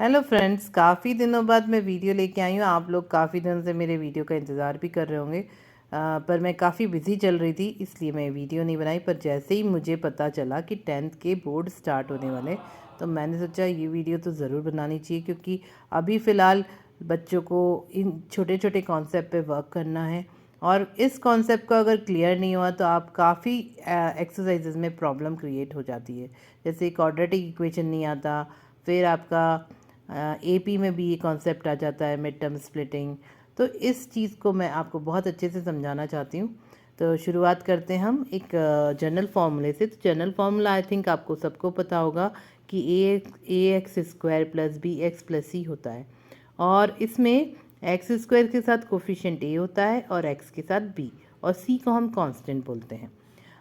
Hello friends, काफ़ी दिनों बाद मैं वीडियो लेके आई हूँ। आप लोग काफ़ी दिनों से मेरे वीडियो का इंतज़ार भी कर रहे होंगे, पर मैं काफ़ी बिज़ी चल रही थी, इसलिए मैं वीडियो नहीं बनाई। पर जैसे ही मुझे पता चला कि 10th के बोर्ड स्टार्ट होने वाले, तो मैंने सोचा ये वीडियो तो ज़रूर बनानी चाहिए, क्योंकि अभी फ़िलहाल बच्चों को इन छोटे छोटे कॉन्सेप्ट पे वर्क करना है। और इस कॉन्सेप्ट को अगर क्लियर नहीं हुआ तो आप काफ़ी एक्सरसाइजेज में प्रॉब्लम क्रिएट हो जाती है। जैसे क्वाड्रेटिक इक्वेशन नहीं आता, फिर आपका एपी में भी ये कॉन्सेप्ट आ जाता है, मिड टर्म स्प्लिटिंग। तो इस चीज़ को मैं आपको बहुत अच्छे से समझाना चाहती हूँ। तो शुरुआत करते हैं हम एक जनरल फार्मूले से। तो जनरल फार्मूला आई थिंक आपको सबको पता होगा कि A X square plus B X plus C होता है, और इसमें एक्स स्क्वायर के साथ कोफिशिएंट ए होता है और एक्स के साथ बी, और सी को हम कांस्टेंट बोलते हैं।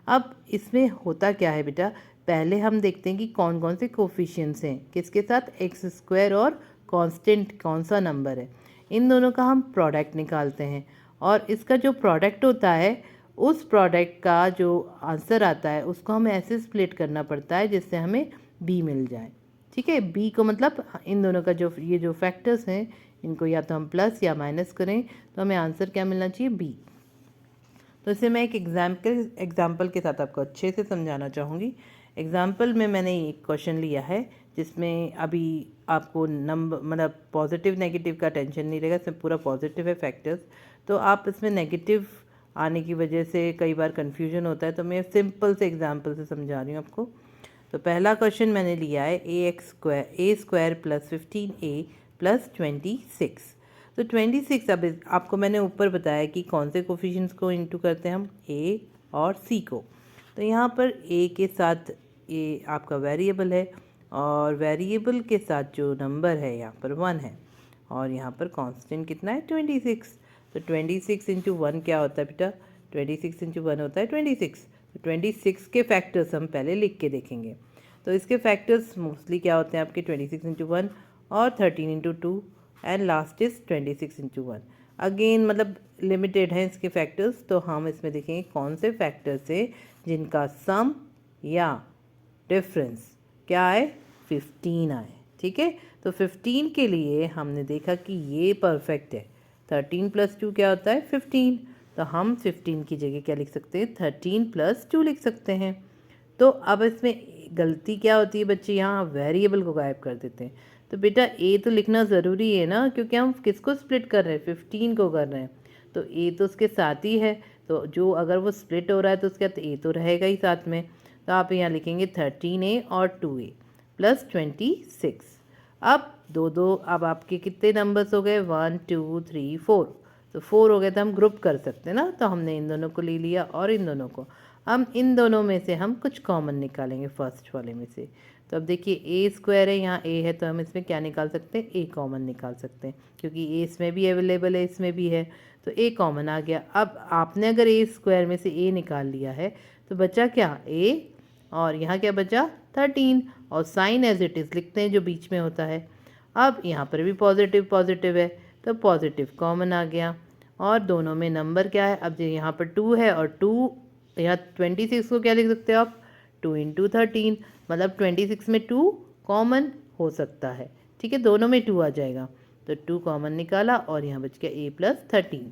अब इसमें होता क्या है बेटा, पहले हम देखते हैं कि कौन कौन से कोफिशिएंट्स हैं, किसके साथ, एक्स स्क्वायर और कांस्टेंट कौन सा नंबर है। इन दोनों का हम प्रोडक्ट निकालते हैं, और इसका जो प्रोडक्ट होता है, उस प्रोडक्ट का जो आंसर आता है उसको हमें ऐसे स्प्लिट करना पड़ता है जिससे हमें बी मिल जाए। ठीक है, बी को मतलब इन दोनों का जो ये जो फैक्टर्स हैं, इनको या तो हम प्लस या माइनस करें तो हमें आंसर क्या मिलना चाहिए, बी। तो इसे मैं एक एग्जाम्पल के साथ आपको अच्छे से समझाना चाहूँगी। एग्जाम्पल में मैंने एक क्वेश्चन लिया है जिसमें अभी आपको नंबर मतलब पॉजिटिव नेगेटिव का टेंशन नहीं रहेगा, इसमें पूरा पॉजिटिव है फैक्टर्स। तो आप इसमें नेगेटिव आने की वजह से कई बार कन्फ्यूजन होता है, तो मैं सिंपल से एग्जाम्पल से समझा रही हूँ आपको। तो पहला क्वेश्चन मैंने लिया है ए स्क्वायर प्लस 15a प्लस 26। तो 26, अब आपको मैंने ऊपर बताया कि कौन से कोफिशिएंट्स को इंटू करते हैं हम, ए और सी को। तो यहाँ पर ए के साथ ए आपका वेरिएबल है, और वेरिएबल के साथ जो नंबर है यहाँ पर 1 है, और यहाँ पर कांस्टेंट कितना है, 26। तो 26 इंटू 1 क्या होता है बेटा, 26 इंटू 1 होता है 26। तो 26 के फैक्टर्स हम पहले लिख के देखेंगे। तो इसके फैक्टर्स मोस्टली क्या होते हैं आपके, 26 इंटू 1 और 13 into 2 and last is 26 into 1। Again मतलब लिमिटेड हैं इसके फैक्टर्स, तो हम इसमें देखेंगे कौन से फैक्टर्स है जिनका सम या डिफरेंस क्या आए, 15 आए। ठीक है, तो 15 के लिए हमने देखा कि ये परफेक्ट है। 13 प्लस 2 क्या होता है, 15। तो हम 15 की जगह क्या लिख सकते हैं, 13 प्लस 2 लिख सकते हैं। तो अब इसमें गलती क्या होती है बच्चे, यहाँ वेरिएबल को गायब कर देते हैं। तो बेटा ए तो लिखना ज़रूरी है ना, क्योंकि हम किसको स्प्लिट कर रहे हैं, 15 को कर रहे हैं। तो ए तो उसके साथ ही है, तो जो अगर वो स्प्लिट हो रहा है तो उसके साथ ए तो रहेगा ही साथ में। तो आप यहाँ लिखेंगे 13a और 2a प्लस 26। अब अब आपके कितने नंबर्स हो गए, 1 2 3 4। तो 4 हो गए, तो हम ग्रुप कर सकते हैं ना। तो हमने इन दोनों को ले लिया और इन दोनों को। हम इन दोनों में से हम कुछ कॉमन निकालेंगे फर्स्ट वाले में से। तो अब देखिए ए स्क्वायर है, यहाँ ए है, तो हम इसमें क्या निकाल सकते हैं, ए कॉमन निकाल सकते हैं, क्योंकि ए इसमें भी अवेलेबल है, इसमें भी है। तो ए कॉमन आ गया। अब आपने अगर ए स्क्वायर में से ए निकाल लिया है तो बचा क्या, ए, और यहाँ क्या बचा, 13, और साइन एज इट इज़ लिखते हैं जो बीच में होता है। अब यहाँ पर भी पॉजिटिव पॉजिटिव है, तो पॉजिटिव कॉमन आ गया, और दोनों में नंबर क्या है, अब यहाँ पर 2 है, और 2 यहाँ 26 को क्या लिख सकते हो आप, 2 इंटू 13, मतलब 26 में 2 कॉमन हो सकता है। ठीक है, दोनों में 2 आ जाएगा, तो 2 कॉमन निकाला, और यहाँ बच गया ए प्लस 13।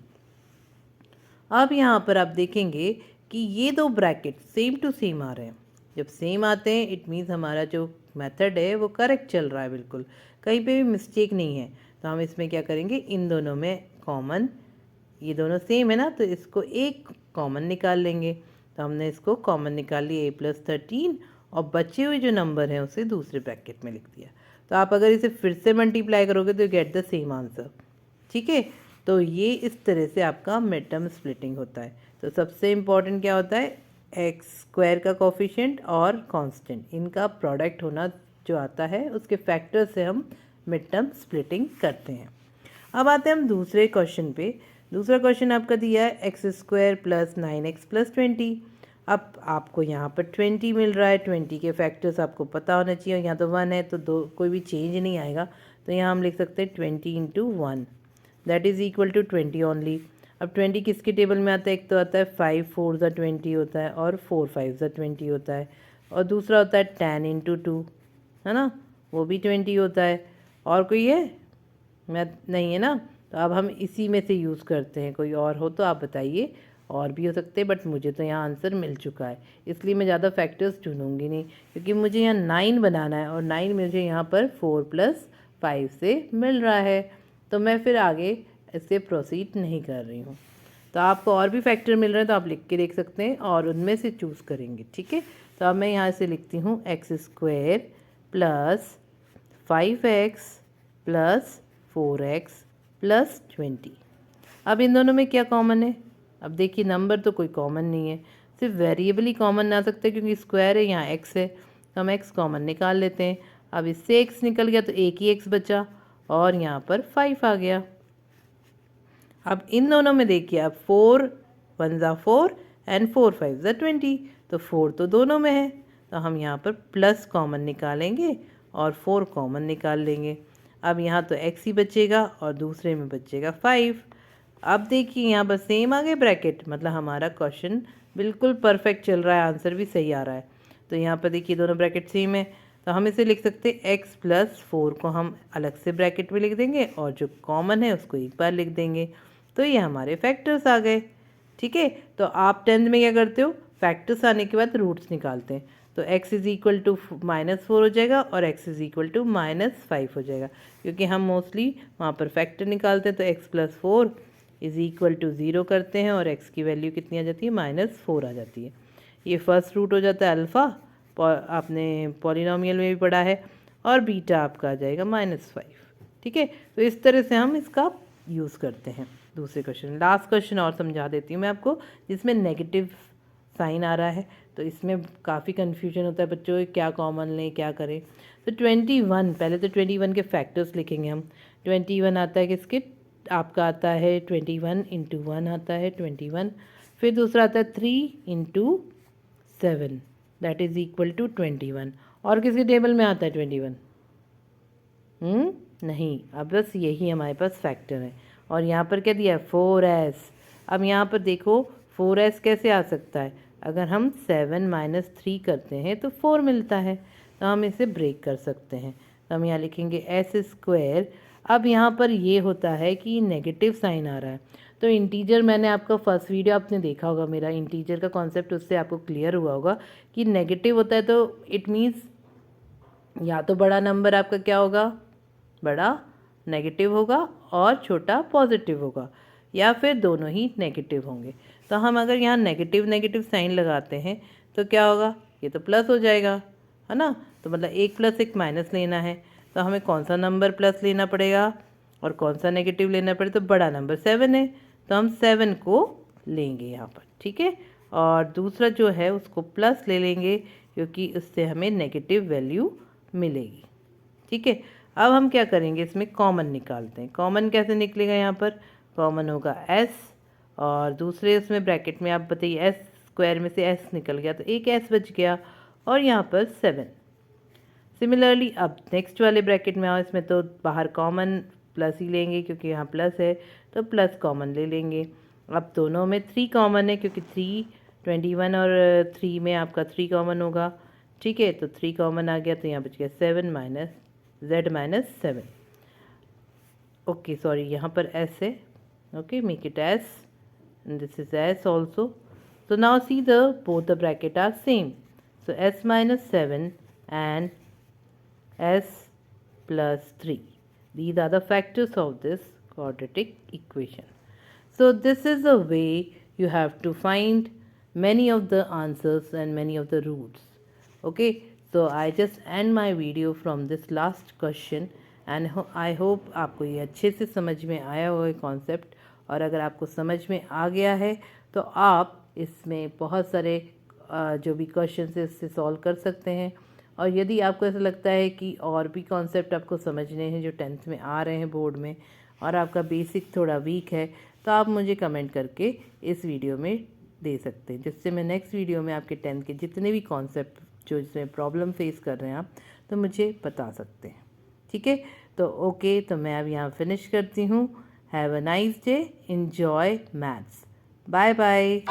अब यहाँ पर आप देखेंगे कि ये दो ब्रैकेट सेम टू सेम आ रहे हैं। जब सेम आते हैं इट मीन्स हमारा जो मेथड है वो करेक्ट चल रहा है, बिल्कुल कहीं पे भी मिस्टेक नहीं है। तो हम इसमें क्या करेंगे, इन दोनों में कॉमन, ये दोनों सेम है ना, तो इसको एक कॉमन निकाल लेंगे। तो हमने इसको कॉमन निकाल लिया, ए प्लस 13, और बचे हुए जो नंबर हैं उसे दूसरे ब्रैकेट में लिख दिया। तो आप अगर इसे फिर से मल्टीप्लाई करोगे तो गेट द सेम आंसर। ठीक है, तो ये इस तरह से आपका मिड टर्म स्प्लिटिंग होता है। तो सबसे इम्पॉर्टेंट क्या होता है, एक्स स्क्वायर का कोफिशिएंट और कांस्टेंट, इनका प्रोडक्ट होना जो आता है उसके फैक्टर से हम मिड टर्म स्प्लिटिंग करते हैं। अब आते हैं हम दूसरे क्वेश्चन पे। दूसरा क्वेश्चन आपका दिया है x square plus 9x plus 20। अब आपको यहाँ पर 20 मिल रहा है, 20 के फैक्टर्स आपको पता होना चाहिए, यहाँ तो 1 है तो दो कोई भी चेंज नहीं आएगा। तो यहाँ हम लिख सकते हैं 20 into 1 that is equal to 20 only. अब 20 किसके टेबल में आता है, एक तो आता है 5 4 ज़ा 20 होता है, और 4 5 ज़ा 20 होता है, और दूसरा होता है 10 इंटू 2, है ना, वो भी 20 होता है। और कोई है? मैं नहीं है ना, तो अब हम इसी में से यूज़ करते हैं। कोई और हो तो आप बताइए, और भी हो सकते हैं, बट मुझे तो यहाँ आंसर मिल चुका है, इसलिए मैं ज़्यादा फैक्टर्स चुनूँगी नहीं, क्योंकि मुझे यहाँ 9 बनाना है और 9 मुझे यहाँ पर 4 + 5 से मिल रहा है, तो मैं फिर आगे इससे प्रोसीड नहीं कर रही हूँ। तो आपको और भी फैक्टर मिल रहे हैं तो आप लिख के देख सकते हैं और उनमें से चूज़ करेंगे, ठीक है। तो अब मैं यहाँ से लिखती हूँ x² + 5x + 4x + 20। अब इन दोनों में क्या कॉमन है? अब देखिए नंबर तो कोई कॉमन नहीं है, सिर्फ वेरिएबल ही कॉमन ना सकते, क्योंकि स्क्वायर है, यहाँ x है, तो हम x कॉमन निकाल लेते हैं। अब इससे x निकल गया तो एक ही x बचा और यहाँ पर 5 आ गया। अब इन दोनों में देखिए, अब 4 × 1 = 4 एंड 4 × 5 = 20, तो 4 तो दोनों में है, तो हम यहाँ पर प्लस कॉमन निकालेंगे और 4 कॉमन निकाल लेंगे। अब यहाँ तो x ही बचेगा और दूसरे में बचेगा 5। अब देखिए यहाँ पर सेम आ गए ब्रैकेट, मतलब हमारा क्वेश्चन बिल्कुल परफेक्ट चल रहा है, आंसर भी सही आ रहा है। तो यहाँ पर देखिए दोनों ब्रैकेट सेम है, तो हम इसे लिख सकते हैं x + 4 को हम अलग से ब्रैकेट में लिख देंगे और जो कॉमन है उसको एक बार लिख देंगे, तो ये हमारे फैक्टर्स आ गए, ठीक है। तो आप 10th में क्या करते हो? फैक्टर्स आने के बाद रूट्स निकालते हैं, तो x = -4 हो जाएगा और x = -5 हो जाएगा, क्योंकि हम मोस्टली वहाँ पर फैक्टर निकालते हैं। तो x + 4 = 0 करते हैं और x की वैल्यू कितनी आ जाती है? -4 आ जाती है। ये फर्स्ट रूट हो जाता है अल्फ़ा, आपने पॉलिनोमियल में भी पढ़ा है, और बीटा आपका आ जाएगा -5, ठीक है। तो इस तरह से हम इसका यूज़ करते हैं। दूसरे क्वेश्चन, लास्ट क्वेश्चन और समझा देती हूँ मैं आपको, जिसमें नेगेटिव साइन आ रहा है, तो इसमें काफ़ी कन्फ्यूजन होता है बच्चों, क्या कॉमन लें, क्या करें। तो 21, पहले तो 21 के फैक्टर्स लिखेंगे हम। 21 आता है किसके? आपका आता है 21 × 1 आता है 21, फिर दूसरा आता है 3 × 7 दैट इज़ इक्वल टू 21। और किसके टेबल में आता है 21? नहीं, अब बस यही हमारे पास फैक्टर है। और यहाँ पर क्या दिया है? 4s। अब यहाँ पर देखो 4s कैसे आ सकता है? अगर हम 7 - 3 करते हैं तो 4 मिलता है, तो हम इसे ब्रेक कर सकते हैं। तो हम यहाँ लिखेंगे s²। अब यहाँ पर ये होता है कि नेगेटिव साइन आ रहा है, तो इंटीजर, मैंने आपका फर्स्ट वीडियो आपने देखा होगा मेरा, इंटीजर का कॉन्सेप्ट उससे आपको क्लियर हुआ होगा कि नेगेटिव होता है तो इट मीन्स या तो बड़ा नंबर आपका क्या होगा? बड़ा नेगेटिव होगा और छोटा पॉजिटिव होगा, या फिर दोनों ही नेगेटिव होंगे। तो हम अगर यहाँ नेगेटिव नेगेटिव साइन लगाते हैं तो क्या होगा? ये तो प्लस हो जाएगा, है ना। तो मतलब एक प्लस एक माइनस लेना है, तो हमें कौन सा नंबर प्लस लेना पड़ेगा और कौन सा नेगेटिव लेना पड़ेगा? तो बड़ा नंबर 7 है, तो हम 7 को लेंगे यहाँ पर, ठीक है। और दूसरा जो है उसको प्लस ले लेंगे, क्योंकि उससे हमें नेगेटिव वैल्यू मिलेगी, ठीक है। अब हम क्या करेंगे? इसमें कॉमन निकालते हैं। कॉमन कैसे निकलेगा? यहाँ पर कॉमन होगा s, और दूसरे उसमें ब्रैकेट में आप बताइए, s² में से s निकल गया तो एक s बच गया, और यहाँ पर 7। सिमिलरली अब नेक्स्ट वाले ब्रैकेट में आओ, इसमें तो बाहर कॉमन प्लस ही लेंगे, क्योंकि यहाँ प्लस है तो प्लस कॉमन ले लेंगे। अब दोनों में 3 कॉमन है, क्योंकि 21 और 3 में आपका 3 कॉमन होगा, ठीक है। तो 3 कॉमन आ गया, तो यहाँ बच गया 7 - z - 7। ओके सॉरी, यहाँ पर s है, okay make it s, and this is s also. So now see both the bracket are same, so s - 7 and s + 3, these are the factors of this quadratic equation. So this is the way you have to find many of the answers and many of the roots. Okay, so I just end my video from this last question and I hope आपको ये अच्छे से समझ में आया होगा concept. और अगर आपको समझ में आ गया है तो आप इसमें बहुत सारे जो भी क्वेश्चन है इससे सॉल्व कर सकते हैं। और यदि आपको ऐसा लगता है कि और भी कॉन्सेप्ट आपको समझने हैं जो 10th में आ रहे हैं बोर्ड में, और आपका बेसिक थोड़ा वीक है, तो आप मुझे कमेंट करके इस वीडियो में दे सकते हैं, जिससे मैं नेक्स्ट वीडियो में आपके 10th के जितने भी कॉन्सेप्ट जो इसमें प्रॉब्लम फेस कर रहे हैं आप, तो मुझे बता सकते हैं, ठीक है। तो ओके, तो मैं अब यहाँ फिनिश करती हूँ। Have a nice day, enjoy maths, bye bye.